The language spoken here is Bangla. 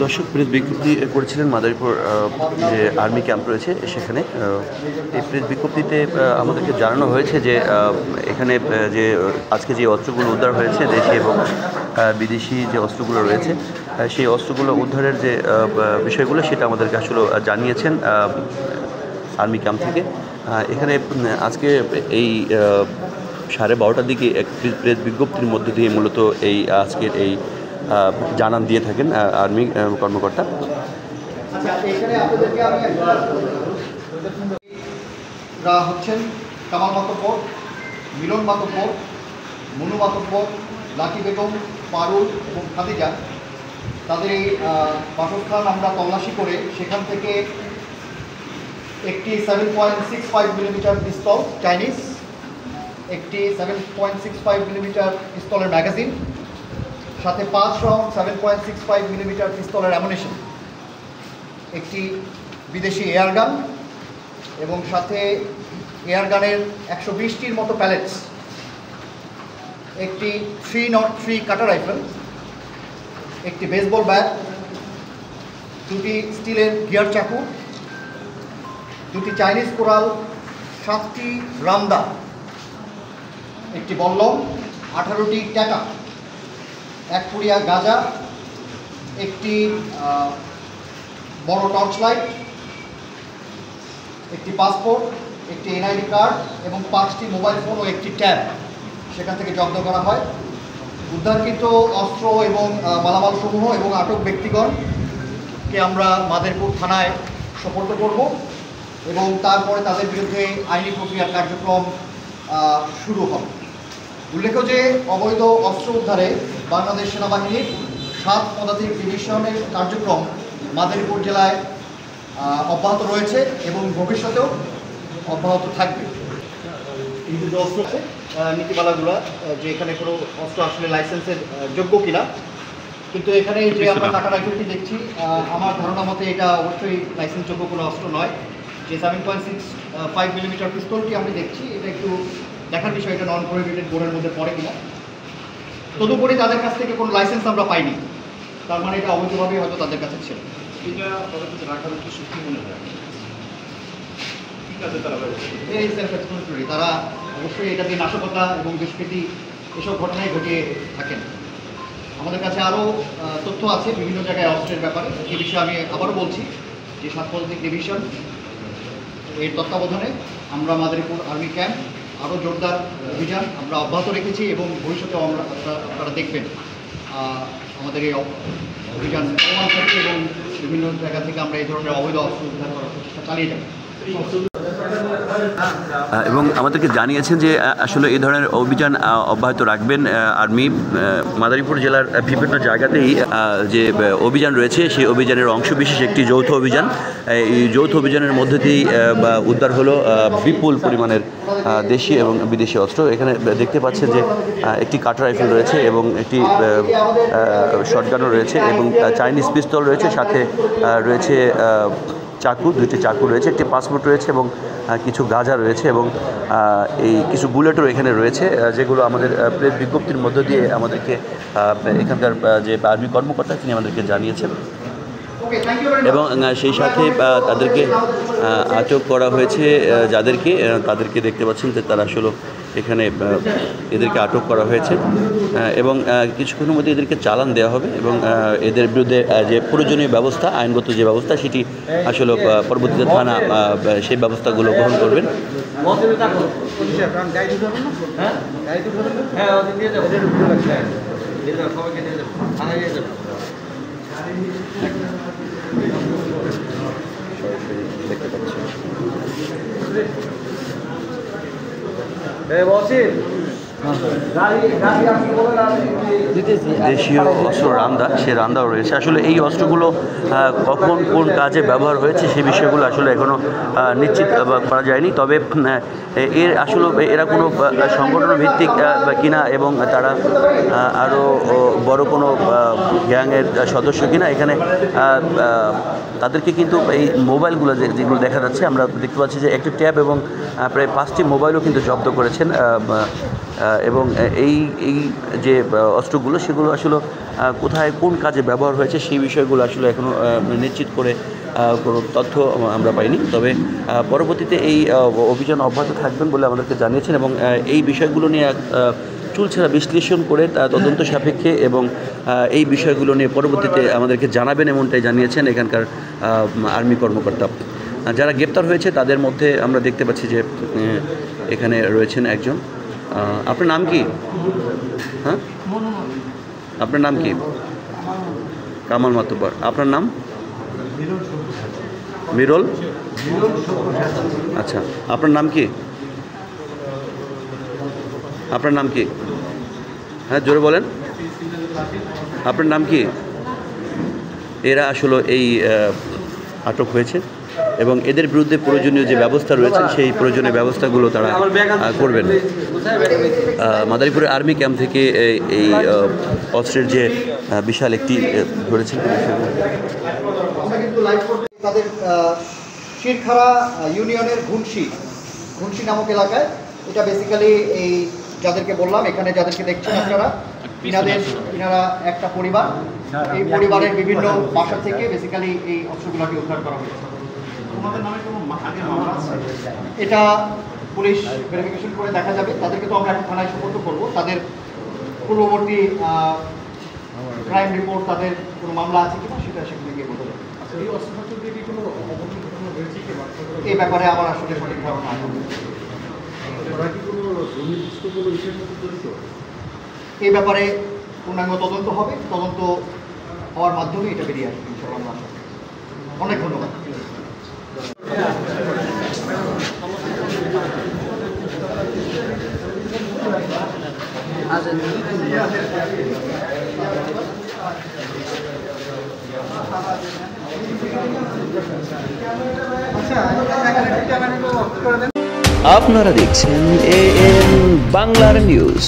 দর্শক প্রেস বিজ্ঞপ্তি করেছিলেন মাদারীপুর যে আর্মি ক্যাম্প রয়েছে সেখানে। এই প্রেস বিজ্ঞপ্তিতে আমাদেরকে জানানো হয়েছে যে এখানে যে আজকে যে অস্ত্রগুলো উদ্ধার হয়েছে দেশি এবং বিদেশি যে অস্ত্রগুলো রয়েছে সেই অস্ত্রগুলো উদ্ধারের যে বিষয়গুলো সেটা আমাদেরকে আসলে জানিয়েছেন আর্মি ক্যাম্প থেকে। এখানে আজকে এই 12:30টার দিকে এক প্রেস বিজ্ঞপ্তির মধ্য দিয়ে মূলত এই আজকের এই জানান দিয়ে থাকেন আর্মি কর্মকর্তা। হচ্ছেন কামাল মাতব্বর, মিলন মাতব্বর, মনু মাতব্বর, লাকি বেগম, পারুল এবং খাদিজা। তাদের এই বাসস্থান আমরা তল্লাশি করে সেখান থেকে একটি 7.65 মিলিমিটার পিস্তল চাইনিজ, একটি 7.65 মিলিমিটার পিস্তলের ম্যাগাজিন, সাথে 5 রাউন্ড 7.65 মিলিমিটার পিস্তলের অ্যামুনিশন, একটি বিদেশি এয়ারগান এবং সাথে এয়ারগানের 120টির মতো প্যালেটস, একটি 303 কাটার রাইফেল, একটি বেসবল ব্যাট, দুটি স্টিলের গিয়ার চাকু, দুটি চাইনিজ কোরাল, 7টি রামদা, একটি বল্লম, 18টি ট্যাটা, 1 পুড়িয়া গাঁজা, একটি বড় টর্চ লাইট, একটি পাসপোর্ট, একটি এনআইডি কার্ড এবং 5টি মোবাইল ফোন ও একটি ট্যাব সেখান থেকে জব্দ করা হয়। উদ্ধারকৃত অস্ত্র এবং মালামাল সমূহ এবং আটক ব্যক্তিগণকে আমরা মাদারীপুর থানায় সোপর্দ করব এবং তারপরে তাদের বিরুদ্ধে আইনি প্রক্রিয়ার কার্যক্রম শুরু হবে। উল্লেখ্য যে অবৈধ অস্ত্র উদ্ধারে বাংলাদেশ সেনাবাহিনীর 7 পদাতিক ডিভিশনের কার্যক্রম মাদারীপুর জেলায় অব্যাহত রয়েছে এবং ভবিষ্যতেও অব্যাহত থাকবে। কিন্তু যে অস্ত্র আছে নীতিমালাগুলো যে এখানে কোনো অস্ত্র আসলে লাইসেন্সের যোগ্য কিনা, কিন্তু এখানে যে আমরা কাটা রাইফেলটি দেখছি আমার ধারণা মতে এটা অবশ্যই লাইসেন্সযোগ্য কোনো অস্ত্র নয়। যে 7.65 মিলিমিটার পিস্তলটি আমি দেখছি এটা একটু দেখার বিষয়, এটা নন প্রহিবিটেড বোর্ডের মধ্যে পড়ে কিনা। তদুপরি তাদের কাছ থেকে কোনো লাইসেন্স আমরা পাইনি, তার মানে এটা অবৈধভাবেই হয়তো তাদের কাছে ছিল। এটা রাখার কি সত্যি মনে হয় এই সেলফ এক্সপ্লেনেটরি, তারা অবশ্যই এটা দিয়ে নাশকতা এবং দুষ্কৃতি এসব ঘটনাই ঘটিয়ে থাকেন। আমাদের কাছে আরও তথ্য আছে বিভিন্ন জায়গায় অস্ত্রের ব্যাপারে, এ বিষয়ে আমি আবারও বলছি যে 7 পদাতিক ডিভিশন এর তত্ত্বাবধানে আমরা মাদারীপুর আর্মি ক্যাম্প আরও জোরদার অভিযান আমরা অব্যাহত রেখেছি এবং ভবিষ্যতেও আপনারা দেখবেন আমাদের এই অভিযান চলমান থাকবে এবং বিভিন্ন জায়গা থেকে আমরা এই ধরনের অবৈধ অস্ত্র উদ্ধার করার চেষ্টা চালিয়ে যাব। এবং আমাদেরকে জানিয়েছেন যে আসলে এই ধরনের অভিযান অব্যাহত রাখবেন আর্মি। মাদারীপুর জেলার বিভিন্ন জায়গাতেই যে অভিযান রয়েছে সেই অভিযানের অংশবিশেষ একটি যৌথ অভিযান। এই যৌথ অভিযানের মধ্যে দিয়েই উদ্ধার হলো বিপুল পরিমাণের দেশি এবং বিদেশি অস্ত্র। এখানে দেখতে পাচ্ছেন যে একটি কাটার রাইফেল রয়েছে এবং একটি শটগানও রয়েছে এবং চাইনিজ পিস্তল রয়েছে, সাথে রয়েছে চাকু, 2টি চাকু রয়েছে, একটি পাসপোর্ট রয়েছে এবং কিছু গাঁজা রয়েছে এবং এই কিছু বুলেটও এখানে রয়েছে, যেগুলো আমাদের প্রেস বিজ্ঞপ্তির মধ্য দিয়ে আমাদেরকে এখানকার যে আর্মি কর্মকর্তা তিনি আমাদেরকে জানিয়েছেন। এবং সেই সাথে তাদেরকে আটক করা হয়েছে, তাদেরকে দেখতে পাচ্ছেন যে তারা আসলে এখানে এদেরকে আটক করা হয়েছে এবং কিছুক্ষণের মধ্যে এদেরকে চালান দেওয়া হবে এবং এদের বিরুদ্ধে যে প্রয়োজনীয় ব্যবস্থা, আইনগত যে ব্যবস্থা সেটি আসলে পরবর্তীতে থানা সেই ব্যবস্থাগুলো গ্রহণ করবেন। দেখতে পাচ্ছি দেশীয় অস্ত্র রামদা, সে রামদাও রয়েছে। আসলে এই অস্ত্রগুলো কখন কোন কাজে ব্যবহার হয়েছে সেই বিষয়গুলো আসলে এখনও নিশ্চিত করা যায়নি। তবে এর আসলে এরা কোনো সংগঠন ভিত্তিক কিনা এবং তারা আরও বড় কোনো গ্যাংয়ের সদস্য কিনা, এখানে তাদেরকে কিন্তু এই মোবাইলগুলো যেগুলো দেখা যাচ্ছে আমরা দেখতে পাচ্ছি যে একটি ট্যাব এবং প্রায় 5টি মোবাইলও কিন্তু জব্দ করেছেন এবং এই এই যে অস্ত্রগুলো সেগুলো আসলে কোথায় কোন কাজে ব্যবহার হয়েছে সেই বিষয়গুলো আসলে এখনও নিশ্চিত করে কোনো তথ্য আমরা পাইনি। তবে পরবর্তীতে এই অভিযান অব্যাহত থাকবেন বলে আমাদেরকে জানিয়েছেন এবং এই বিষয়গুলো নিয়ে চুলছেরা বিশ্লেষণ করে তদন্ত সাপেক্ষে এবং এই বিষয়গুলো নিয়ে পরবর্তীতে আমাদেরকে জানাবেন এমনটাই জানিয়েছেন এখানকার আর্মি কর্মকর্তা। যারা গ্রেপ্তার হয়েছে তাদের মধ্যে আমরা দেখতে পাচ্ছি যে এখানে রয়েছেন একজন। আপনার নাম কি? হ্যাঁ, আপনার নাম কি? কামাল মাতুব্বর। আপনার নাম? মিরল। আচ্ছা, আপনার নাম কি? আপনার নাম কি? হ্যাঁ, জোরে বলেন। আপনার নাম কি? এরা আসলে এই আটক হয়েছে এবং এদের বিরুদ্ধে প্রয়োজনীয় যে ব্যবস্থা রয়েছে সেই প্রয়োজনীয় ব্যবস্থাগুলো তারা করবেন। মাদারীপুরের আর্মি ক্যাম্প থেকে এই অস্ত্রের যে বিশাল একটি ধরেছেন আমরা কিন্তু লাইভ করতে তাদের শিরখাড়া ইউনিয়নের ঘুনশি নামক এলাকায়। এটা বেসিক্যালি এই যাদেরকে বললাম এখানে যাদেরকে দেখছেন আপনারা, ইনারা একটা পরিবার। এই পরিবারের বিভিন্ন বাসা থেকে বেসিক্যালি এই অস্ত্রগুলোকে উদ্ধার করা হয়েছে। এটা পুলিশ ভেরিফিকেশন করে দেখা যাবে। তাদেরকে তো আমরা এখন থানায় সুপর্দ করবো। তাদের পূর্ববর্তী ক্রাইম রিপোর্ট, তাদের কোনো মামলা আছে কিনা সেটা সেখানে গিয়ে বলতে হবে। এই ব্যাপারে আমার আসলে সঠিক ধারণা আছে। এই ব্যাপারে পূর্ণাঙ্গ তদন্ত হবে। তদন্ত হওয়ার মাধ্যমে এটা বেরিয়ে আসবে ইনশাআল্লাহ। অনেক ধন্যবাদ। আপনারা দেখছেন AN বাংলার নিউজ।